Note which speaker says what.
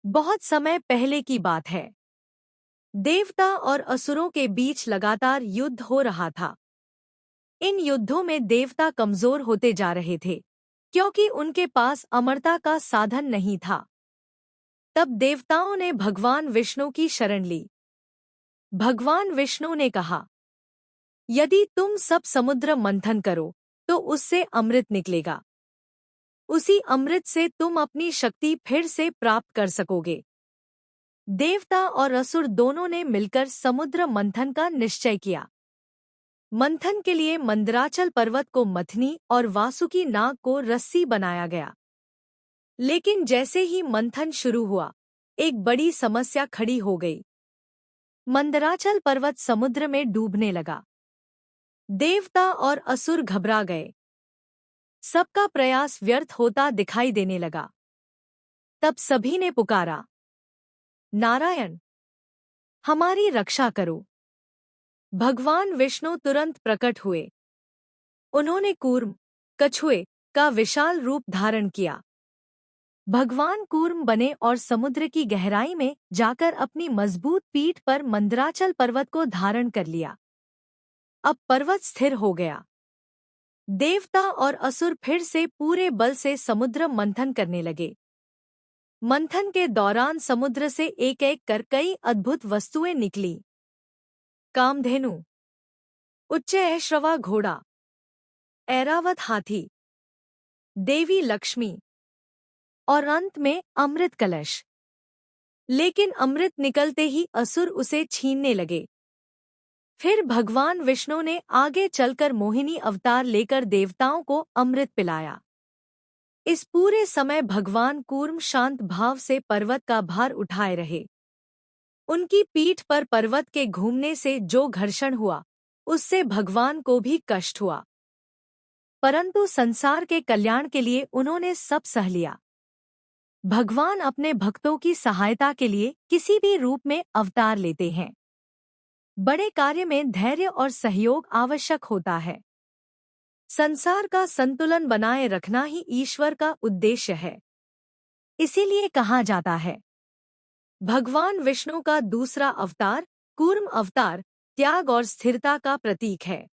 Speaker 1: बहुत समय पहले की बात है। देवता और असुरों के बीच लगातार युद्ध हो रहा था। इन युद्धों में देवता कमजोर होते जा रहे थे, क्योंकि उनके पास अमरता का साधन नहीं था। तब देवताओं ने भगवान विष्णु की शरण ली। भगवान विष्णु ने कहा, यदि तुम सब समुद्र मंथन करो तो उससे अमृत निकलेगा। उसी अमृत से तुम अपनी शक्ति फिर से प्राप्त कर सकोगे। देवता और असुर दोनों ने मिलकर समुद्र मंथन का निश्चय किया। मंथन के लिए मंदराचल पर्वत को मथनी और वासुकी नाग को रस्सी बनाया गया। लेकिन जैसे ही मंथन शुरू हुआ, एक बड़ी समस्या खड़ी हो गई। मंदराचल पर्वत समुद्र में डूबने लगा। देवता और असुर घबरा गए। सबका प्रयास व्यर्थ होता दिखाई देने लगा। तब सभी ने पुकारा, नारायण, हमारी रक्षा करो। भगवान विष्णु तुरंत प्रकट हुए। उन्होंने कूर्म, कछुए का विशाल रूप धारण किया। भगवान कूर्म बने और समुद्र की गहराई में जाकर अपनी मजबूत पीठ पर मंदराचल पर्वत को धारण कर लिया। अब पर्वत स्थिर हो गया। देवता और असुर फिर से पूरे बल से समुद्र मंथन करने लगे। मंथन के दौरान समुद्र से एक एक कर कई अद्भुत वस्तुएं निकली। कामधेनु, उच्चैःश्रवा घोड़ा, ऐरावत हाथी, देवी लक्ष्मी और अंत में अमृत कलश। लेकिन अमृत निकलते ही असुर उसे छीनने लगे। फिर भगवान विष्णु ने आगे चलकर मोहिनी अवतार लेकर देवताओं को अमृत पिलाया। इस पूरे समय भगवान कूर्म शांत भाव से पर्वत का भार उठाए रहे। उनकी पीठ पर पर्वत के घूमने से जो घर्षण हुआ, उससे भगवान को भी कष्ट हुआ। परंतु संसार के कल्याण के लिए उन्होंने सब सह लिया। भगवान अपने भक्तों की सहायता के लिए किसी भी रूप में अवतार लेते हैं। बड़े कार्य में धैर्य और सहयोग आवश्यक होता है। संसार का संतुलन बनाए रखना ही ईश्वर का उद्देश्य है। इसीलिए कहा जाता है, भगवान विष्णु का दूसरा अवतार कूर्म अवतार त्याग और स्थिरता का प्रतीक है।